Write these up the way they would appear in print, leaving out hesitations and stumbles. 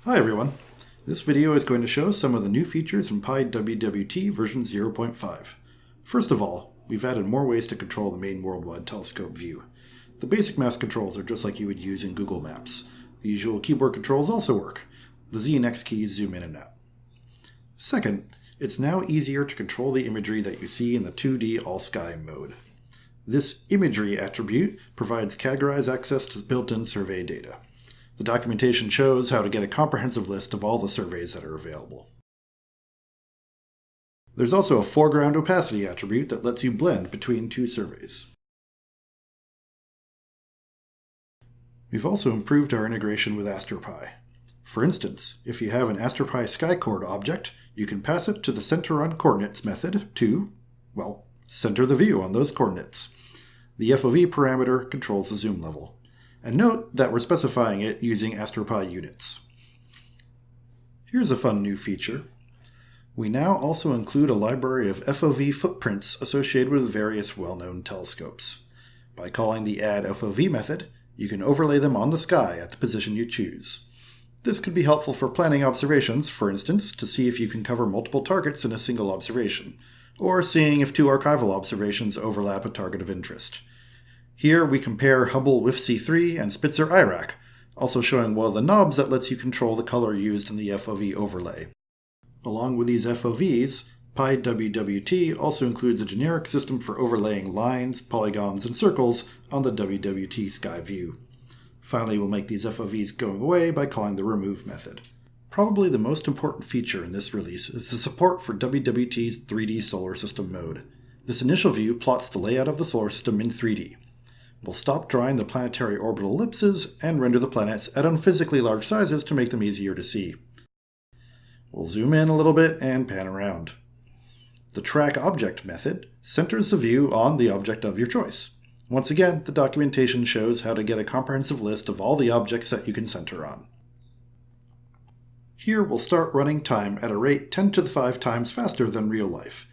Hi everyone. This video is going to show some of the new features in pywwt version 0.5. First of all, we've added more ways to control the main worldwide telescope view. The basic mouse controls are just like you would use in Google Maps. The usual keyboard controls also work. The Z and X keys zoom in and out. Second, it's now easier to control the imagery that you see in the 2D all-sky mode. This Imagery attribute provides categorized access to built-in survey data. The documentation shows how to get a comprehensive list of all the surveys that are available. There's also a foreground opacity attribute that lets you blend between two surveys. We've also improved our integration with Aster PI. For instance, if you have an Aster PI skycord object, you can pass it to the center on coordinates method to, well, center the view on those coordinates. The FOV parameter controls the zoom level. And note that we're specifying it using Aster PI units. Here's a fun new feature. We now also include a library of FOV footprints associated with various well-known telescopes. By calling the add FOV method, you can overlay them on the sky at the position you choose. This could be helpful for planning observations, for instance, to see if you can cover multiple targets in a single observation, or seeing if two archival observations overlap a target of interest. Here we compare Hubble WIF-C3 and Spitzer IRAC, also showing one of the knobs that lets you control the color used in the FOV overlay. Along with these FOVs, pywwt also includes a generic system for overlaying lines, polygons, and circles on the WWT sky view. Finally, we'll make these FOVs going away by calling the remove method. Probably the most important feature in this release is the support for WWT's 3D solar system mode. This initial view plots the layout of the solar system in 3D. We'll stop drawing the planetary orbital ellipses and render the planets at unphysically large sizes to make them easier to see. We'll zoom in a little bit and pan around. The track object method centers the view on the object of your choice. Once again, the documentation shows how to get a comprehensive list of all the objects that you can center on. Here we'll start running time at a rate 10 to the 5 times faster than real life.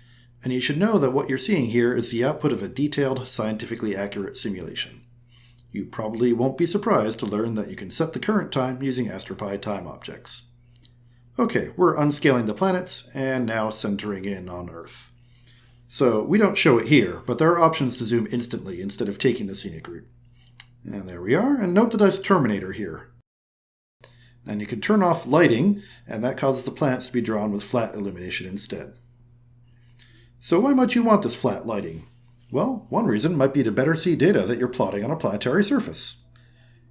And you should know that what you're seeing here is the output of a detailed, scientifically accurate simulation. You probably won't be surprised to learn that you can set the current time using Aster PI time objects. Okay, we're unscaling the planets, and now centering in on Earth. So we don't show it here, but there are options to zoom instantly instead of taking the scenic route. And there we are, and note the dice terminator here. And you can turn off lighting, and that causes the planets to be drawn with flat illumination instead. So why might you want this flat lighting? Well, one reason might be to better see data that you're plotting on a planetary surface.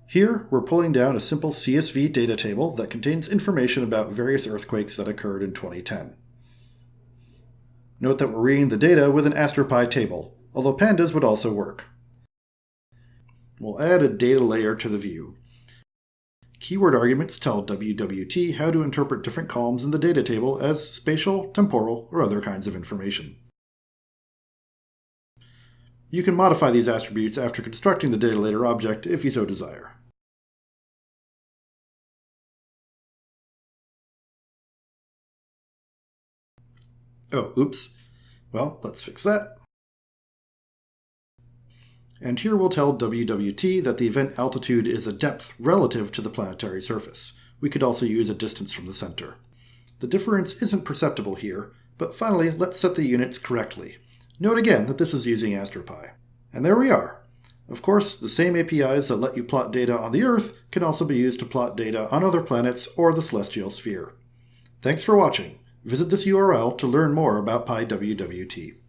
Here, we're pulling down a simple CSV data table that contains information about various earthquakes that occurred in 2010. Note that we're reading the data with an Aster PI table, although pandas would also work. We'll add a data layer to the view. Keyword arguments tell WWT how to interpret different columns in the data table as spatial, temporal, or other kinds of information. You can modify these attributes after constructing the data layer object if you so desire. Oh, oops. Well, let's fix that. And here we'll tell WWT that the event altitude is a depth relative to the planetary surface. We could also use a distance from the center. The difference isn't perceptible here, but finally, let's set the units correctly. Note again that this is using Aster PI. And there we are. Of course, the same APIs that let you plot data on the Earth can also be used to plot data on other planets or the celestial sphere. Thanks for watching. Visit this URL to learn more about pywwt.